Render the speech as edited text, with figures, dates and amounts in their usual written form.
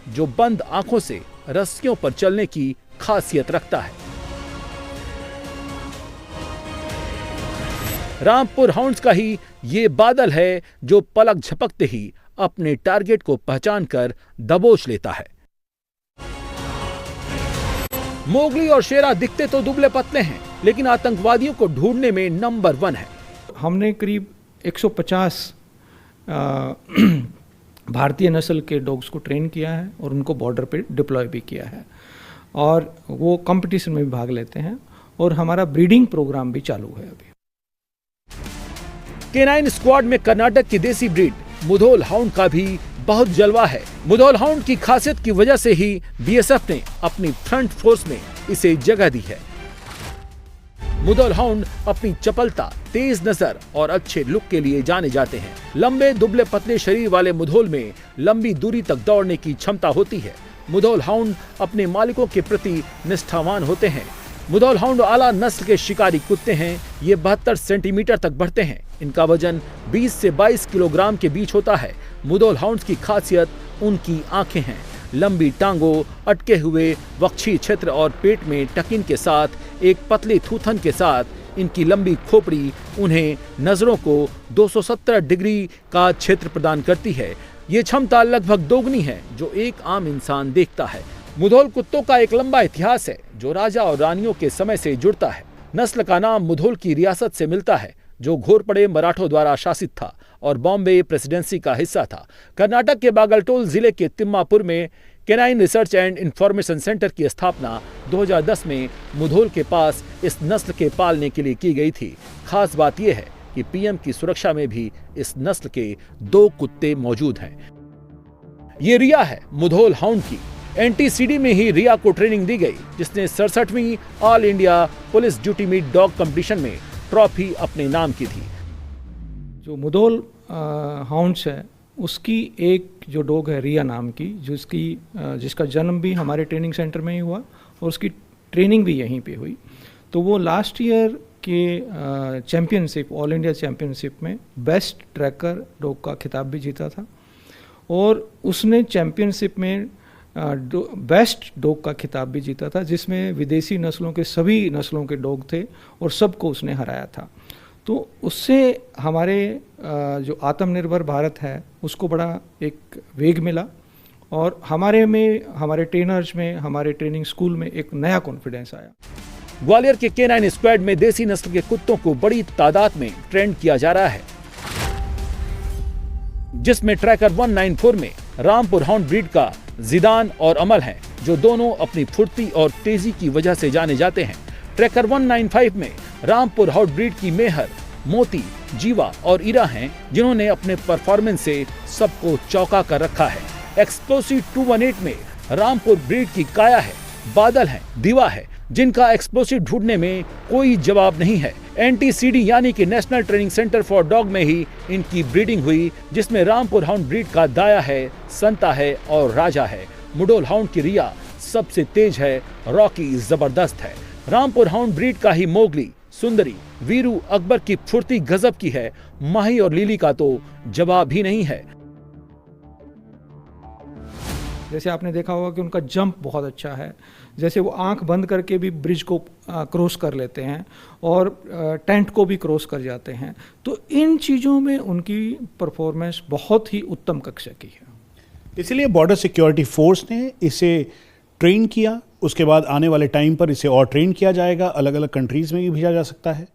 जो बंद आंखों से रस्सियों पर चलने की खासियत रखता है। रामपुर हाउंड्स का ही ये बादल है जो पलक झपकते ही अपने टारगेट को पहचानकर दबोच लेता है। मोगली और शेरा दिखते तो दुबले पतले हैं, लेकिन आतंकवादियों को ढूंढने में नंबर 1 है। हमने करीब 150 भारतीय नस्ल के डॉग्स को ट्रेन किया है और उनको बॉर्डर पे डिप्लॉय भी किया है, और वो कंपटीशन में भी भाग लेते हैं, और हमारा ब्रीडिंग प्रोग्राम भी चालू है अभी। केनाइन स्क्वाड में कर्नाटक की देसी ब्रीड मुधोल हाउंड का भी बहुत जलवा है। मुधोल हाउंड की खासियत की वजह से ही बीएसएफ ने अपनी फ्रंट फोर्स में इसे जगह दी है। मुधोल हाउंड अपनी चपलता, तेज नजर और अच्छे लुक के लिए जाने जाते हैं। लंबे दुबले पतले शरीर वाले मुधोल में लंबी दूरी तक दौड़ने की क्षमता होती है। मुधोल हाउंड अपने मालिकों के प्रति निष्ठावान होते हैं। मुधोल हाउंड आला नस्ल के शिकारी कुत्ते हैं। ये 72 सेंटीमीटर तक बढ़ते हैं। इनका वजन 20 से 22 किलोग्राम के बीच होता है। मुधोल हाउंड्स की खासियत उनकी आंखें हैं। लंबी टांगों, अटके हुए वक्षीय क्षेत्र और पेट में टकिन के साथ एक पतले थूथन के साथ इनकी लंबी खोपड़ी उन्हें नजरों को 270 डिग्री का क्षेत्र प्रदान करती है। ये क्षमता लगभग दोगुनी है जो एक आम इंसान देखता है। मुधोल कुत्तों का एक लंबा इतिहास है जो राजा और रानियों के समय से जुड़ता है। नस्ल का नाम मुधोल की रियासत से मिलता है जो घोरपड़े मराठों द्वारा शासित था और बॉम्बे प्रेसिडेंसी का हिस्सा था। कर्नाटक के बागलकोट जिले के तिम्मापुर में canine research and information centre की स्थापना 2010 में मुधोल के पास इस नस्ल के पालने के लिए की गई थी। खास बात यह है कि पीएम की सुरक्षा में भी इस नस्ल के 2 कुत्ते मौजूद हैं। ये रिया है मुधोल हाउंड की। एनटीसीडी में ही रिया को ट्रेनिंग दी गई, जिसने 67वीं all India police duty meet dog competition में ट्रॉफी अपने नाम की थी। जो मुधोल हाउंड्स है उसकी एक जो डॉग है रिया नाम की, जिसका जन्म भी हमारे ट्रेनिंग सेंटर में ही हुआ और उसकी ट्रेनिंग भी यहीं पे हुई। तो वो लास्ट ईयर के चैम्पियनशिप, ऑल इंडिया चैम्पियनशिप में बेस्ट ट्रैकर डॉग का खिताब भी जीता था, और उसने चैम्पियनशिप में बेस्ट डॉग का खिताब भी जीता था, जिसमें विदेशी नस्लों के सभी नस्लों के डॉग थे और सबको उसने हराया था। तो उससे हमारे जो आत्मनिर्भर भारत है उसको बड़ा एक वेग मिला, और हमारे ट्रेनर्स में, हमारे ट्रेनिंग स्कूल में एक नया कॉन्फिडेंस आया। ग्वालियर के केनाइन स्क्वाड में देसी नस्ल के कुत्तों को बड़ी तादाद में ट्रेंड किया जा रहा है, जिसमें ट्रैकर 194 में रामपुर हाउंड ब्रीड का जिदान और अमल हैं, जो दोनों अपनी फुर्ती और तेजी की वजह से जाने जाते हैं। ट्रैकर 195 में रामपुर हाउंड ब्रीड की मेहर, मोती, जीवा और इरा हैं, जिन्होंने अपने परफॉर्मेंस से सबको चौंका कर रखा है। एक्सप्लोसिव 218 में रामपुर ब्रीड की काया है, बादल है, दीवा है, जिनका एक्सप्लोसिव ढूंढने में कोई जवाब नहीं है। एनटीसीडी यानी कि national training centre for dog में ही इनकी ब्रीडिंग हुई, जिसमें रामपुर हाउंड ब्रीड का दाया है, संता है और राजा है। मुधोल हाउंड की रिया सबसे तेज है, रॉकी जबरदस्त है। रामपुर हाउंड ब्रीड का ही मोगली, सुंदरी, वीरू, अकबर की फुर्ती गजब की है। माही और लीली का तो जवाब ही नहीं है। जैसे आपने देखा होगा कि उनका जंप बहुत अच्छा है, जैसे वो आंख बंद करके भी ब्रिज को क्रॉस कर लेते हैं और टेंट को भी क्रॉस कर जाते हैं। तो इन चीज़ों में उनकी परफॉर्मेंस बहुत ही उत्तम कक्षा की है। इसलिए बॉर्डर सिक्योरिटी फोर्स ने इसे ट्रेन किया, उसके बाद आने वाले टाइम पर इसे और ट्रेन किया जाएगा, अलग अलग कंट्रीज़ में भी भेजा जा सकता है।